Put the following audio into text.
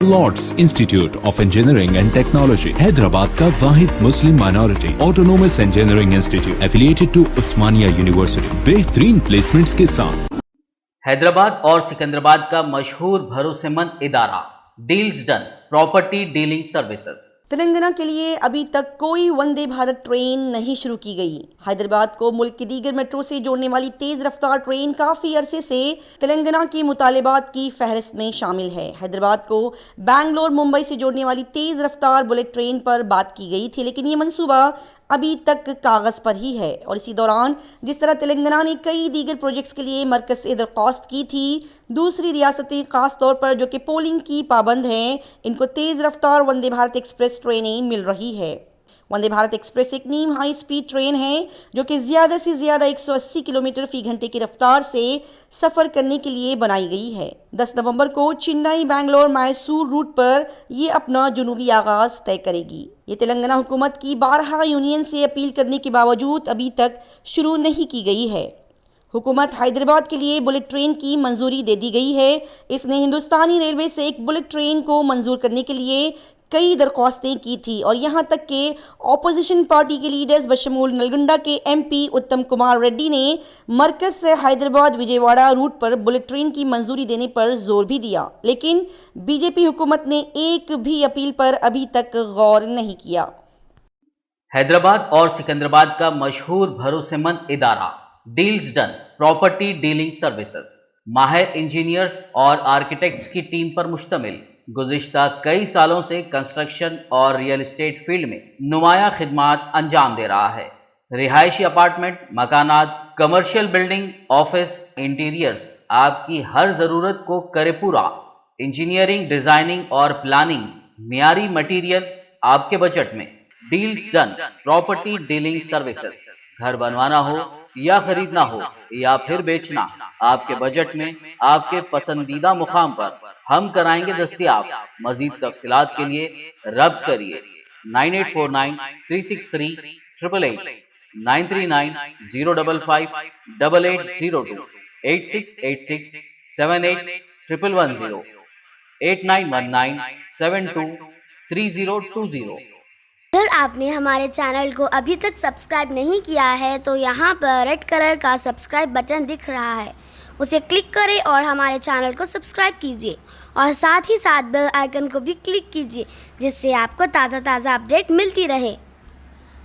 Lord's institute of engineering and technology Hyderabad का वाहिद Muslim minority autonomous engineering institute affiliated to Osmania university बेहतरीन placements के साथ। हैदराबाद और सिकंदराबाद का मशहूर भरोसेमंद इदारा deals done property dealing services. Telangana के लिए अभी तक कोई वंदे भारत ट्रेन नहीं शुरू की गई। हैदराबाद को मुल्क की दीगर मेट्रो से जोड़ने वाली तेज रफ्तार ट्रेन काफी अरसे से तेलंगाना के मुतालिबात की फहरिस्त में शामिल है। हैदराबाद को बैंगलोर मुंबई से जोड़ने वाली तेज रफ्तार बुलेट ट्रेन पर बात की गई थी, लेकिन ये मंसूबा अभी तक कागज पर ही है। और इसी दौरान जिस तरह तेलंगाना ने कई दीगर प्रोजेक्ट्स के लिए मरकज से दरख्वास्त की थी, दूसरी रियासतें खास तौर पर जो कि पोलिंग की पाबंद हैं, इनको तेज रफ्तार वंदे भारत एक्सप्रेस ट्रेनें मिल रही है। वंदे भारत एक्सप्रेस एक नीम हाई स्पीड ट्रेन है जो कि ज़्यादा से ज़्यादा 180 किलोमीटर फी घंटे की रफ्तार से सफ़र करने के लिए बनाई गई है। 10 नवंबर को चेन्नई बैंगलोर मैसूर रूट पर ये अपना जुनूबी आगाज़ तय करेगी। ये तेलंगाना हुकूमत की 12 यूनियन से अपील करने के बावजूद अभी तक शुरू नहीं की गई है। हुकूमत हैदराबाद के लिए बुलेट ट्रेन की मंजूरी दे दी गई है। इसने हिंदुस्तानी रेलवे से एक बुलेट ट्रेन को मंजूर करने के लिए कई दरख्वास्तें की थी और यहां तक कि ऑपोजिशन पार्टी के लीडर्स बशमूल नलगंडा के एमपी उत्तम कुमार रेड्डी ने मरकज से हैदराबाद विजयवाड़ा रूट पर बुलेट ट्रेन की मंजूरी देने पर जोर भी दिया, लेकिन बीजेपी हुकूमत ने एक भी अपील पर अभी तक गौर नहीं किया। हैदराबाद और सिकंदराबाद का मशहूर भरोसेमंद इदारा deals done property dealing services माहिर इंजीनियर्स और आर्किटेक्ट्स की टीम पर मुश्तमिल गुज़िश्ता कई सालों से कंस्ट्रक्शन और रियल एस्टेट फील्ड में नुमाया खिदमात अंजाम दे रहा है। रिहायशी अपार्टमेंट, मकानात, कमर्शियल बिल्डिंग, ऑफिस, इंटीरियर्स आपकी हर ज़रूरत को करे पूरा। इंजीनियरिंग, डिज़ाइनिंग और प्लानिंग, मियारी मटीरियल आपके बजट में। Deals done property dealing services. घर बनवाना हो या खरीदना हो या फिर बेचना, आपके बजट में आपके पसंदीदा मुकाम पर हम कराएंगे दस्तयाब। मजीद तफसीलात के लिए रब्त करिए 9849 363 888 939 055 8802 8686 78 110 8919 72 3020। अगर आपने हमारे चैनल को अभी तक सब्सक्राइब नहीं किया है तो यहाँ पर रेड कलर का सब्सक्राइब बटन दिख रहा है, उसे क्लिक करें और हमारे चैनल को सब्सक्राइब कीजिए और साथ ही साथ बेल आइकन को भी क्लिक कीजिए, जिससे आपको ताज़ा अपडेट मिलती रहे।